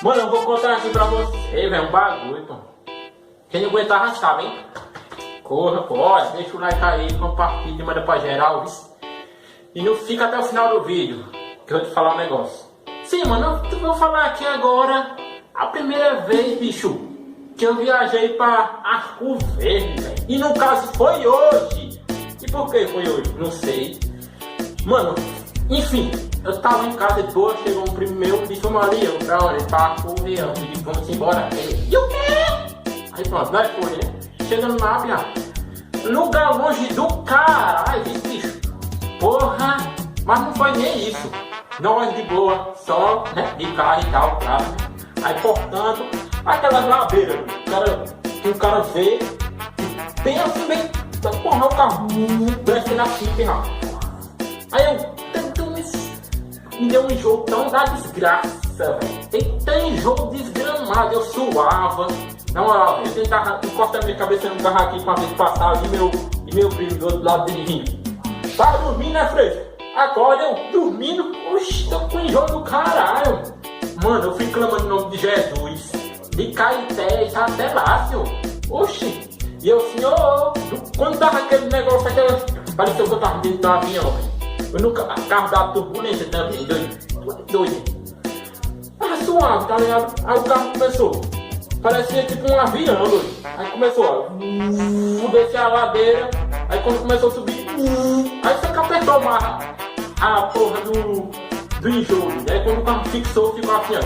Mano, eu vou contar aqui pra você, velho, um bagulho, pô. Quem não aguentar arrastar, hein? Corra, pô, olha, deixa o like aí, compartilha, manda pra geral, viu? E não fica até o final do vídeo, que eu vou te falar um negócio. Sim, mano, eu vou falar aqui agora a primeira vez, bicho, que eu viajei pra Arco Verde, velho. E no caso foi hoje. E por que foi hoje? Não sei. Mano, enfim, eu tava em casa de boa, chegou um primo meu e disse: Maria, pra onde? Pra Arco Verde. Eu disse: vamos embora. Ele: e o quê? Aí pronto, nós foi, né? Chegando lá, lugar longe do caralho, bicho. Porra, mas não foi nem isso. Nós de boa, só, né, de carro e tal, cara. Aí, portanto, aquelas labeiras, que o cara vê, bem assim, bem, porra, o carro descendo assim, bem rápido. Aí eu, me deu um enjoo tão da desgraça, velho. Tem enjoo desgramado, eu suava. Na moral, eu tentava encostar minha cabeça no carro aqui com a vez passada e meu primo do outro lado dirigindo. Tava dormindo, né, Freixo? Acorda, eu dormindo, oxi, tô com enjoo do caralho. Mano, eu fui clamando o nome de Jesus, de Caetés até lá, senhor. Oxi, e eu, senhor, quando tava aquele negócio, pareceu que eu tava dentro do avião, velho. Eu nunca, carro da turbulência também, doido. Tava suave, tá ligado? Aí o carro começou, parecia tipo um avião, doido. Aí começou, ó, descer a ladeira, aí quando começou a subir, aí você apertou a porra do enjoo. Aí quando o carro fixou, ficou assim, ó.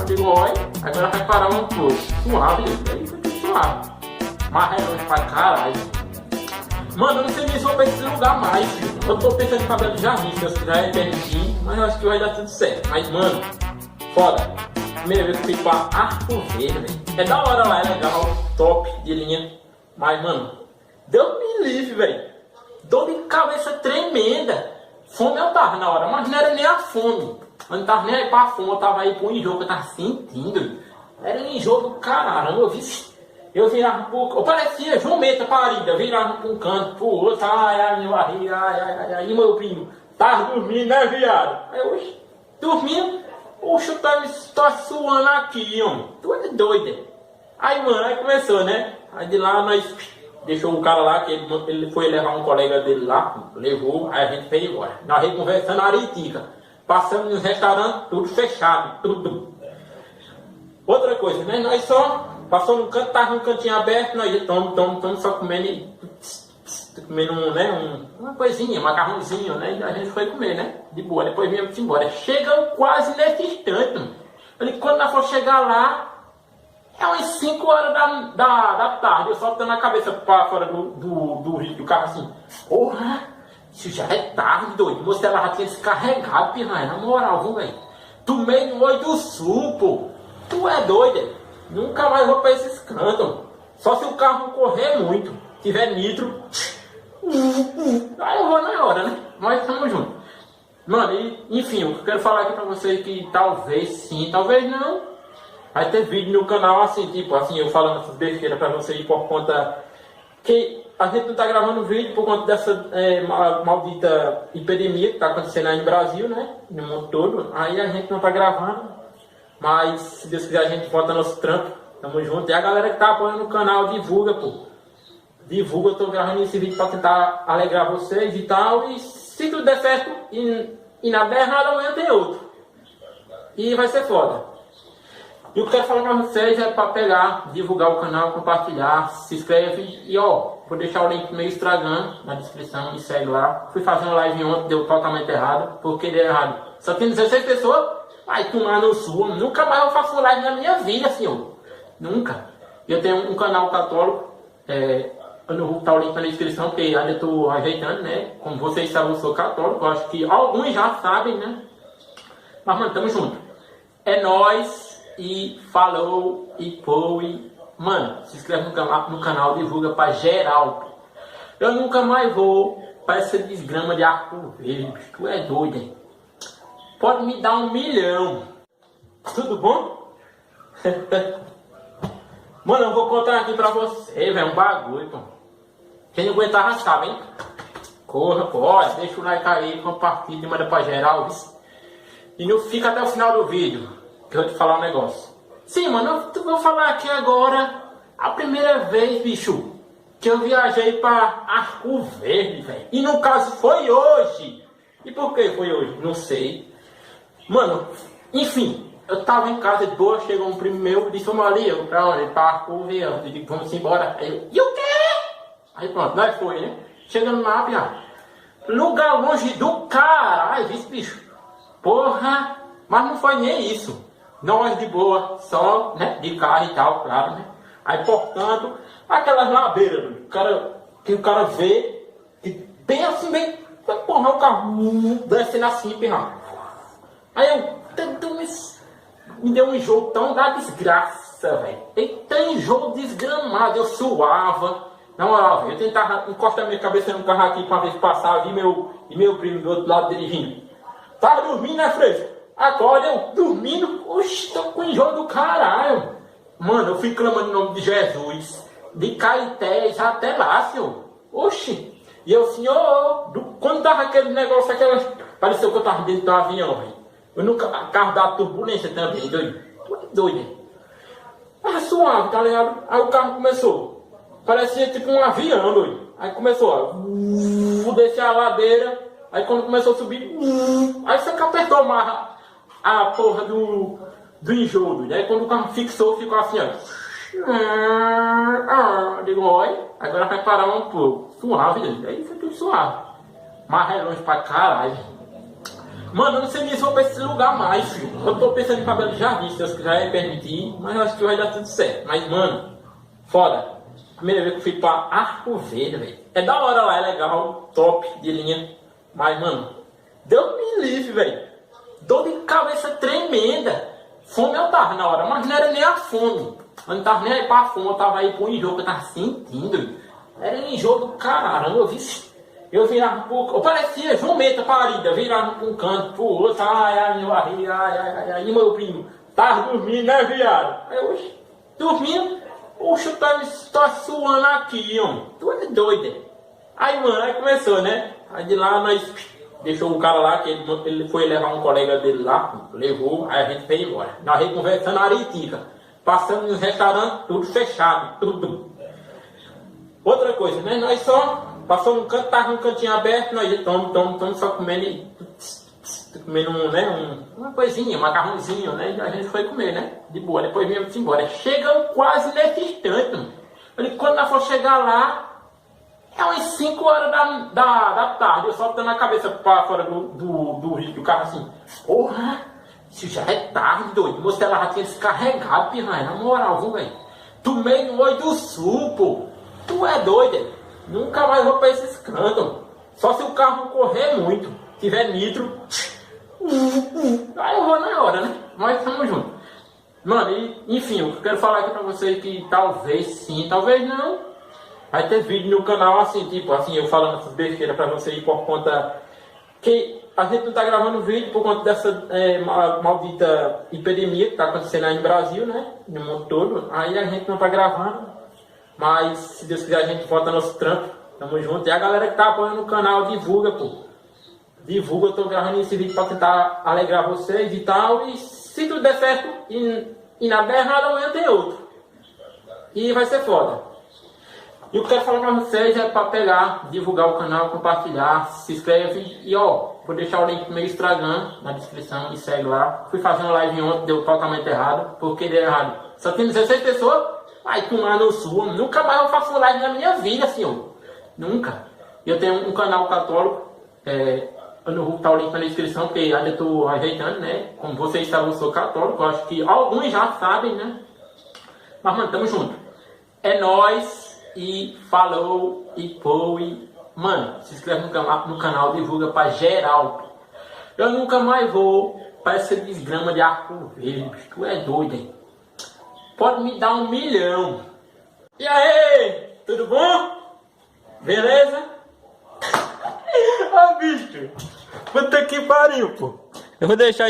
Digo, olha, agora vai parar um pouco. Suave, aí foi tudo suave. Mas é pra caralho. Mano, eu não sei nem se vou pra esse lugar mais, filho. Eu tô pensando em cabelo de jardim, se eu quiser é permitir, mas eu acho que vai dar tudo certo. Mas, mano, foda. Primeira vez que eu fui pra Arco Verde, velho. É da hora lá, é legal, top de linha. Mas, mano, Deus me livre, velho. Dor de cabeça tremenda. Fome eu tava na hora, mas não era nem a fome. Eu não tava nem aí pra fome, eu tava aí pro enjoo que eu tava sentindo. Era um enjoo do caralho, eu virava pro... Eu parecia jumenta parida, virava pra um canto, pro outro, ai, meu barriga, ai, e meu primo, tava dormindo, né, viado? Aí, oxi, dormindo, oxi, tá suando aqui, homem, tu é doido. Aí, mano, aí começou, né? Aí de lá nós deixou um cara lá, que ele foi levar um colega dele lá, levou, aí a gente veio embora. Nós aí conversando na Aritica, passando nos restaurantes, tudo fechado, tudo. Outra coisa, né? Nós só passou no canto, tava no cantinho aberto, nós estamos só comendo, né, uma coisinha, um macarrãozinho, né? E a gente foi comer, né? De boa, depois viemos embora. Chegamos quase nesse instante, mano. Falei, quando nós for chegar lá, é umas 5 horas da tarde, eu só botando a cabeça para fora do carro assim. Porra, isso já é tarde, doido. Moça, ela já tinha descarregado, pirraia, na moral, viu, velho? Tomei no olho do sul, pô. Tu é doido, nunca mais vou pra esses cantos. Só se o carro correr muito, tiver nitro. Aí eu vou na hora, né? Mas tamo junto. Mano, enfim, o que eu quero falar aqui pra vocês é que talvez sim, talvez não. Vai ter vídeo no canal assim, tipo, assim, eu falando essas besteiras pra vocês por conta que a gente não tá gravando vídeo por conta dessa maldita epidemia que tá acontecendo aí no Brasil, né? No mundo todo. Aí a gente não tá gravando. Mas, se Deus quiser, a gente volta nosso trampo. Tamo junto. E a galera que tá apoiando o canal, divulga, pô. Divulga, eu tô gravando esse vídeo pra tentar alegrar vocês e tal. E se tudo der certo e nada der errado, amanhã tem outro. E vai ser foda. E o que eu quero falar pra vocês é pra pegar, divulgar o canal, compartilhar, se inscreve. E ó, vou deixar o link do meu Instagram na descrição, me segue lá. Fui fazer uma live ontem, deu totalmente errado. Por que deu errado? Só tem 16 pessoas. Vai tomar no sul, nunca mais eu faço live na minha vida, senhor. Nunca. Eu tenho um canal católico, eu não vou botar o link na descrição, porque ainda eu estou ajeitando, né? Como vocês sabem, eu sou católico, eu acho que alguns já sabem, né? Mas, mano, tamo junto. É nóis, e falou, e foi. Mano, se inscreve no canal, divulga pra geral. Eu nunca mais vou pra essa desgrama de Arco Verde, bicho. Tu é doido, hein? Pode me dar 1 milhão. Tudo bom? Mano, eu vou contar aqui pra você, velho, um bagulho, pô. Quem não aguentar arrastar, hein? Corra, pô, olha, deixa o like aí, compartilha, manda pra geral, viu? E não fica até o final do vídeo, que eu vou te falar um negócio. Sim, mano, eu vou falar aqui agora a primeira vez, bicho, que eu viajei pra Arco Verde, velho. E no caso foi hoje. E por que foi hoje? Não sei. Mano, enfim, eu tava em casa de boa, chegou um primo meu e disse, vamos ali, eu pra onde? Pra Arco Verde. Eu disse, vamos embora. Aí eu, e o quê? Aí pronto, nós foi, né? Chegando lá, piá. Lugar longe do caralho, esse bicho. Porra, mas não foi nem isso. Nós de boa, só, né, de carro e tal, claro, né? Aí, portanto, aquelas ladeiras, que o cara vê, que bem assim, bem, porra, o carro descendo assim, pirra. Aí eu, me deu um enjoo tão da desgraça, velho. Eita, enjoo desgramado, eu suava. Na moral, eu tentava encostar minha cabeça no carro aqui pra ver se passava, e meu primo do outro lado dirigindo. Tava dormindo, né, Freixo? Agora eu dormindo, oxe, tô com enjoo do caralho. Mano, eu fui clamando o nome de Jesus, de Caetés até lá, senhor. Oxe. E eu, senhor, quando tava aquele negócio, pareceu que eu tava dentro do avião, velho. Eu nunca, carro da turbulência também, doido. Doido, hein? Ah, suave, tá ligado? Aí o carro começou. Parecia tipo um avião, doido. Aí começou, ó, descer a ladeira. Aí quando começou a subir, aí você que apertou mais a porra do enjoo, doido. Aí quando o carro fixou, ficou assim, ó. Digo, olha, agora vai parar um pouco. Suave, doido. Aí foi tudo suave. Mas é longe pra caralho. Mano, eu não sei nem se vou pra esse lugar mais, filho. Eu tô pensando em ir Belo Jardim, se Deus quiser permitir. Mas eu acho que vai dar tudo certo. Mas, mano, foda. Primeira vez que eu fui pra Arco Verde, velho. É da hora lá, é legal, top de linha. Mas, mano, Deus me livre, velho. Dor de cabeça tremenda. Fome eu tava na hora, mas não era nem a fome. Eu não tava nem aí pra fome, eu tava aí pro enjoo que eu tava sentindo. Era enjoo do caralho, eu virava pro... Eu parecia jumenta parida, virava pra um canto, pro outro, ai, meu barriga, ai, e meu primo, tava dormindo, né, viado? Aí eu, dormindo, oxe, tá suando aqui, homem. Tu é doido. Aí, mano, aí começou, né? Aí de lá nós deixou um cara lá, que ele foi levar um colega dele lá, levou, aí a gente veio embora. Nós aí conversando na Aritica, passando nos restaurantes, tudo fechado, tudo. Outra coisa, né? Nós só passou um canto, tava um cantinho aberto, nós estamos só comendo, né? Uma coisinha, um macarrãozinho, né? E a gente foi comer, né? De boa, depois viemos embora. Chegamos quase nesse instante, mano. Quando nós for chegar lá, é umas 5 horas da tarde, eu só botando a cabeça para fora do carro assim. Porra, isso já é tarde, doido. O moço ela já tinha descarregado, pirraia, na moral, viu, velho? Tomei no olho do sul, pô. Tu é doido, nunca mais vou pra esses cantos. Só se o carro correr muito, tiver nitro. Aí eu vou na hora, né? Nós estamos juntos. Mano, enfim, eu quero falar aqui pra vocês que talvez sim, talvez não. Vai ter vídeo no canal assim, tipo assim, eu falando essas besteiras pra vocês por conta que a gente não tá gravando vídeo por conta dessa maldita epidemia que tá acontecendo aí no Brasil, né? No mundo todo. Aí a gente não tá gravando. Mas se Deus quiser a gente volta nosso trampo. Tamo junto. E a galera que tá apoiando o canal, divulga, pô. Divulga, eu tô gravando esse vídeo pra tentar alegrar vocês e tal. E se tudo der certo e nada der errado, amanhã tem outro. E vai ser foda. E o que eu quero falar pra vocês é pra pegar, divulgar o canal, compartilhar, se inscreve e ó, vou deixar o link do meu Instagram na descrição, me segue lá. Fui fazer uma live ontem, deu totalmente errado. Por que deu errado? Só tem 16 pessoas, vai tomar no sul. Nunca mais eu faço uma live na minha vida, senhor. Nunca. Eu tenho um canal católico, eu não vou botar o link na descrição, porque ainda estou ajeitando, né? Como vocês sabem, eu sou católico, eu acho que alguns já sabem, né? Mas, mano, tamo junto. É nóis. E falou, e foi. Mano, se inscreve no canal, divulga pra geral. Eu nunca mais vou pra essa desgrama de Arco Verde. Tu é doido, hein? Pode me dar 1 milhão. E aí, tudo bom? Beleza? Ah, bicho. Puta que pariu, pô. Eu vou deixar isso.